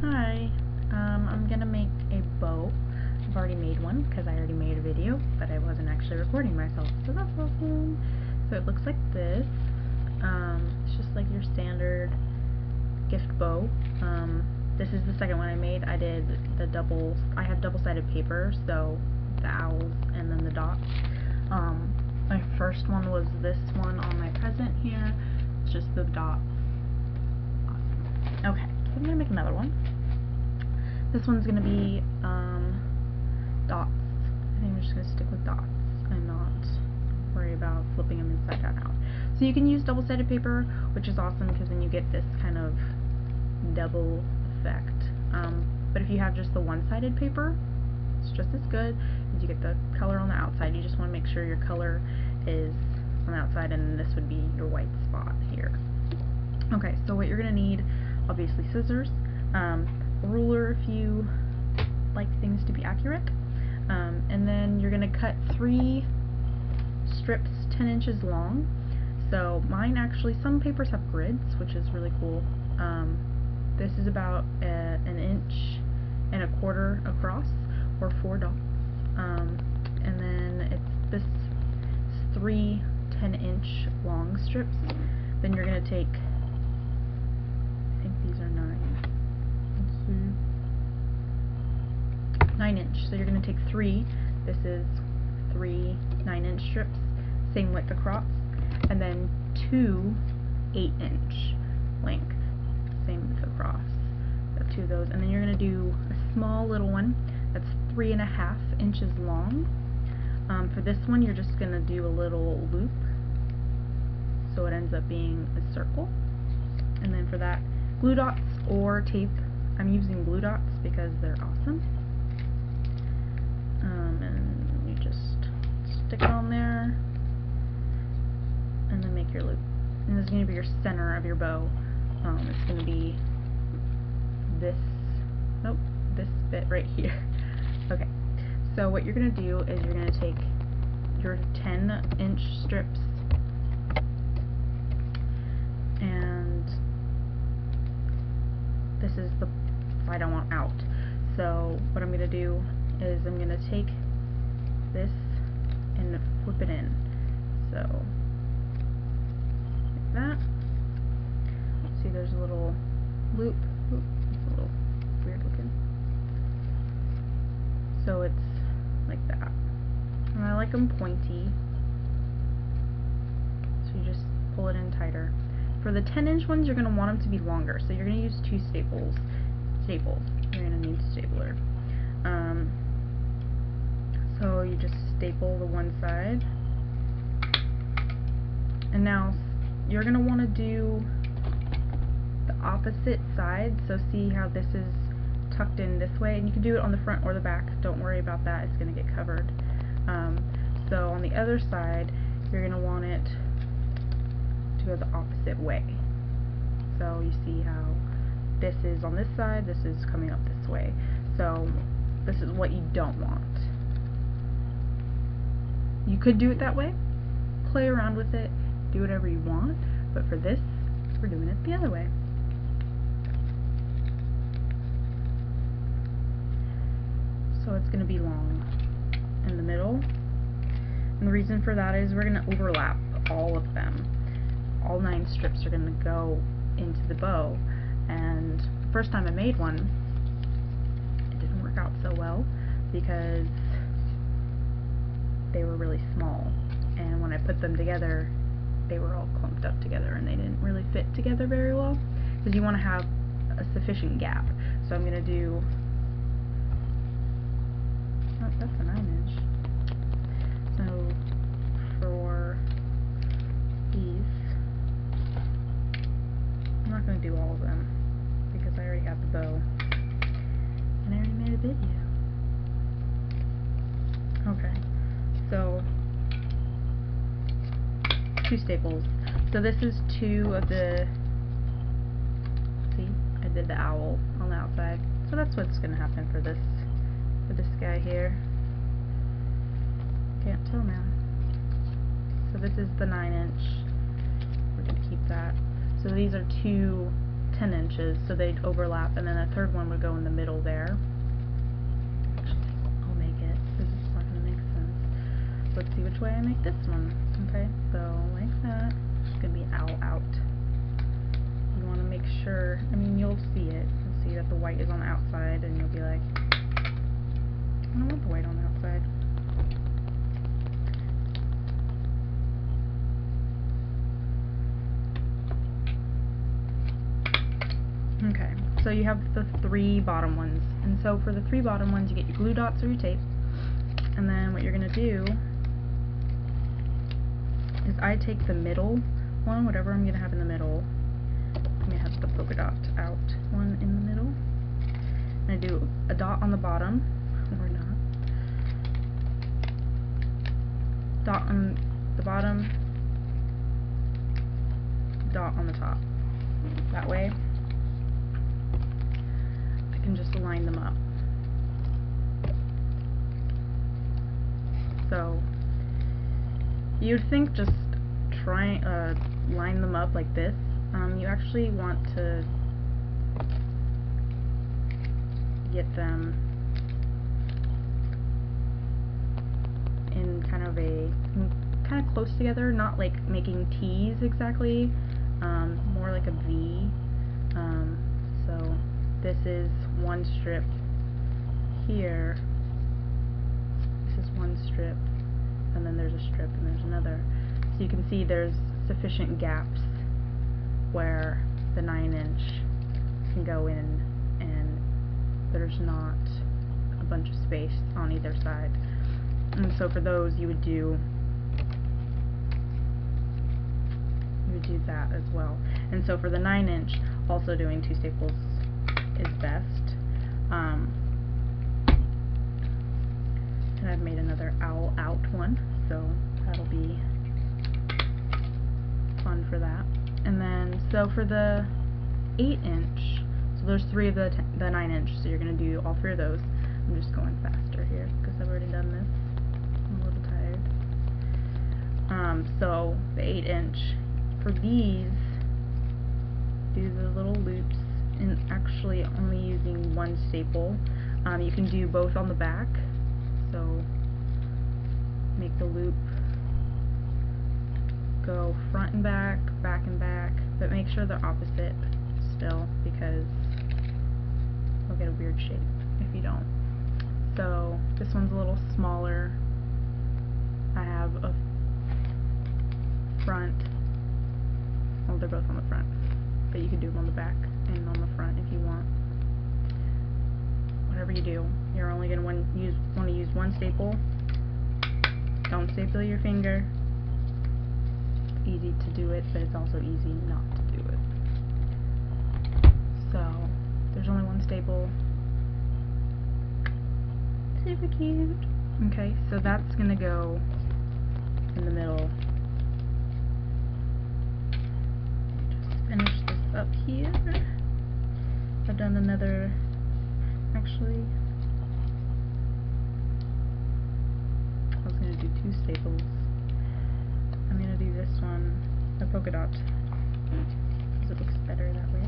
Hi, I'm gonna make a bow. I've already made one because I already made a video, but I wasn't actually recording myself, so that's awesome. So it looks like this. It's just like your standard gift bow. This is the second one I made. I have double-sided paper, so the owls and then the dots. My first one was this one on my present here. It's just the dots. Awesome. Okay, so I'm gonna make another one. This one's gonna be dots. I think I'm just gonna stick with dots and not worry about flipping them inside out. So you can use double-sided paper, which is awesome because then you get this kind of double effect. But if you have just the one-sided paper, it's just as good as you get the color on the outside. You just want to make sure your color is on the outside, and this would be your white spot here. Okay, so what you're gonna need, obviously scissors, a ruler if you like things to be accurate, and then you're going to cut 3 strips 10 inches long. So mine actually, some papers have grids, which is really cool. This is about an 1.25 inches across, or 4 dots, and then it's this 3 10-inch long strips. Then you're going to take, I think these are 9. 9-inch. So you're going to take 3. This is 3 9-inch strips, same width across, and then 2 8-inch length, same width across. Got 2 of those, and then you're going to do a small little one that's 3.5 inches long. For this one, you're just going to do a little loop, so it ends up being a circle. And then for that, glue dots or tape. I'm using glue dots because they're awesome. And you just stick it on there, and then make your loop. And this is going to be your center of your bow. It's going to be this bit right here. Okay, so what you're going to do is you're going to take your 10-inch strips, and this is the side I want out. So what I'm going to do is I'm going to take this and flip it in. So, like that. See, there's a little loop. Oops, it's a little weird looking. So it's like that. And I like them pointy. So you just pull it in tighter. For the 10-inch ones, you're going to want them to be longer. So you're going to use 2 staples. You're going to need a stapler. So you just staple the one side, and now you're going to want to do the opposite side. So see how this is tucked in this way, and you can do it on the front or the back. Don't worry about that, it's going to get covered. So on the other side, you're going to want it to go the opposite way. So you see how this is on this side, this is coming up this way. So this is what you don't want. You could do it that way, play around with it, do whatever you want, but for this, we're doing it the other way. So it's going to be long in the middle, and the reason for that is we're going to overlap all of them. All 9 strips are going to go into the bow, and the first time I made one, it didn't work out so well because they were really small, and when I put them together, they were all clumped up together and they didn't really fit together very well, because you want to have a sufficient gap. So I'm going to do, oh, that's a 9-inch. So for these, I'm not going to do all of them because I already have the bow and I already made a video. Okay, so 2 staples. So this is 2 of the, see, I did the owl on the outside. So that's what's going to happen for this guy here. Can't tell now. So this is the 9-inch. We're going to keep that. So these are 2 10 inches, so they'd overlap, and then a third one would go in the middle there. Actually, I'll make it, because it's not going to make sense. Let's see which way I make this one. Okay, so like that. It's going to be out. You want to make sure, I mean, you'll see it. You'll see that the white is on the outside, and you'll be like, I don't want the white on the outside. Okay, so you have the 3 bottom ones, and so for the 3 bottom ones you get your glue dots or your tape, and then what you're going to do is I take the middle one, whatever I'm going to have in the middle. I'm going to have the polka dot out one in the middle, and I do a dot on the bottom, or not, dot on the bottom, dot on the top. That way can just line them up. So you'd think just line them up like this. You actually want to get them in kind of close together, not like making T's exactly, more like a V. So this is one strip here, this is one strip, and then there's a strip and there's another. So you can see there's sufficient gaps where the 9-inch can go in and there's not a bunch of space on either side. And so for those you would do that as well. And so for the 9-inch, also doing 2 staples is best. And I've made another owl out one, so that'll be fun for that. And then, so for the 8-inch, so there's 3 of the 9-inch, so you're going to do all 3 of those. I'm just going faster here, because I've already done this. I'm a little tired. So, the 8-inch, for these, do the little loops, and actually only using 1 staple. You can do both on the back, so make the loop go front and back, back and back, but make sure they're opposite still, because you'll get a weird shape if you don't. So this one's a little smaller. I have a front, well, they're both on the front, but you can do them on the back and on the front if you want. Whatever you do, you're only going to want to use 1 staple. Don't staple your finger. It's easy to do it, but it's also easy not to do it. So there's only 1 staple. Super cute. Okay, so that's going to go in the middle. Just finish this up here. I've done another, actually, I was going to do 2 staples. I'm going to do this one, a polka dot, because it looks better that way.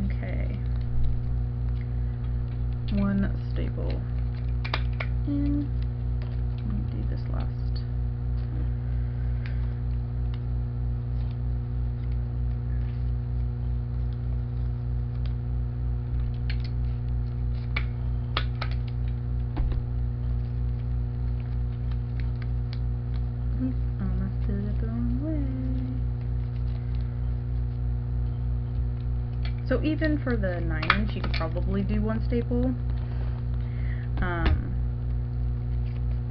Okay. 1 staple in. Let me do this last. Almost did it the wrong way. So even for the 9-inch, you could probably do 1 staple.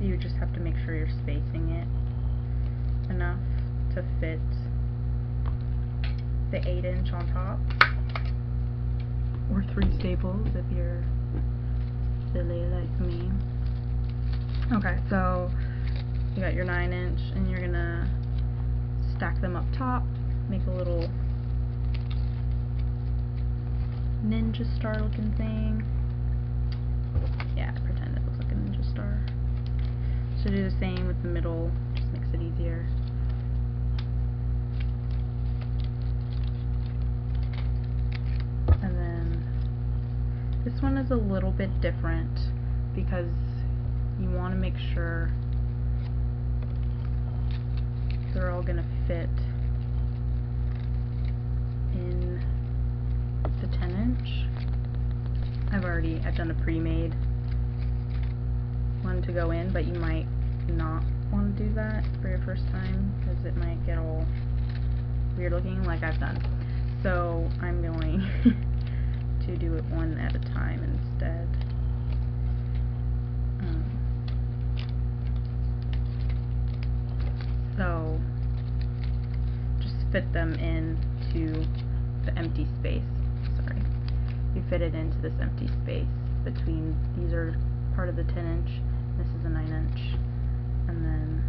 You just have to make sure you're spacing it enough to fit the 8-inch on top, or 3 staples if you're silly like me. Okay, so you got your 9-inch, and you're gonna stack them up top, make a little ninja star looking thing. Yeah, pretend it looks like a ninja star. So do the same with the middle, just just makes it easier. And then this one is a little bit different because you want to make sure they're all going to fit in the 10-inch. I've done a pre-made one to go in, but you might not want to do that for your first time because it might get all weird looking like I've done. So I'm going to do it one at a time instead. So just fit them into the empty space. Sorry. You fit it into this empty space between, these are part of the 10-inch, this is a 9-inch, and then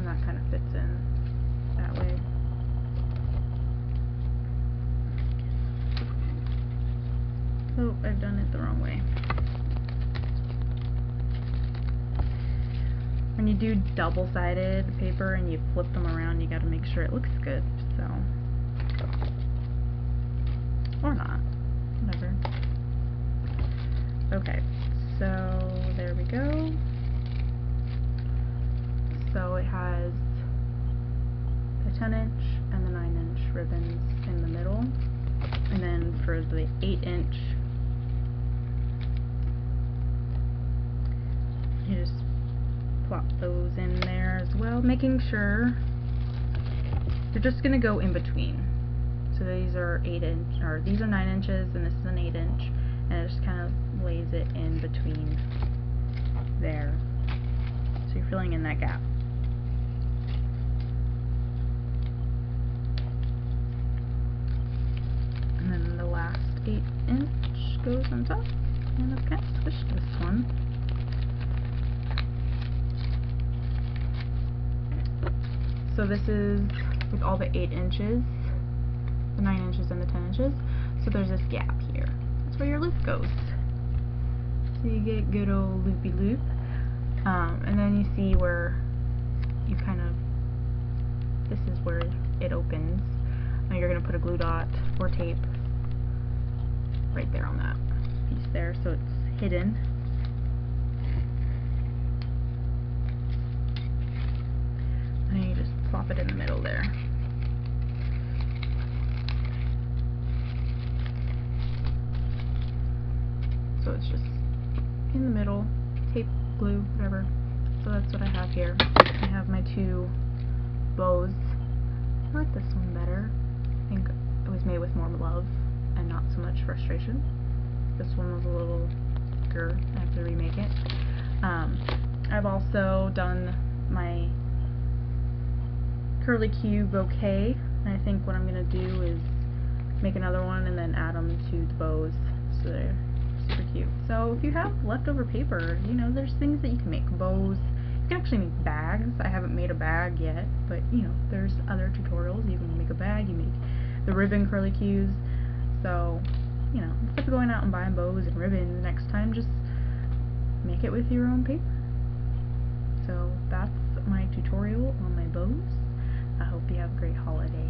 that kind of fits in that way. Oh, I've done it the wrong way. When you do double-sided paper and you flip them around, you gotta make sure it looks good, so. Or not. Whatever. Okay, so there we go. So it has the 10-inch and the 9-inch ribbons in the middle. And then for the 8-inch, you just plop those in there as well, making sure they're just going to go in between. So these are 8-inch, or these are 9 inches, and this is an 8-inch, and it just kind of lays it in between there. So you're filling in that gap. And then the last 8-inch goes on top, and I've kind of squished this one. So this is with all the 8 inches, the 9 inches and the 10 inches. So there's this gap here. That's where your loop goes. So you get good old loopy loop. And then you see where you kind of, this is where it opens. Now you're going to put a glue dot or tape right there on that piece there, so it's hidden. And you just plop it in the middle there. So it's just in the middle, tape, glue, whatever. So that's what I have here. I have my 2 bows. I like this one better. I think it was made with more love and not so much frustration. This one was a little bigger. I have to remake it. I've also done my curly Q bouquet, and I think what I'm going to do is make another one and then add them to the bows, so they're super cute. So if you have leftover paper, you know, there's things that you can make. Bows, you can actually make bags. I haven't made a bag yet, but you know, there's other tutorials. You can make a bag, you make the ribbon curly Qs. So, you know, instead of going out and buying bows and ribbons next time, just make it with your own paper. So that's my tutorial on my bows. I hope you have a great holiday.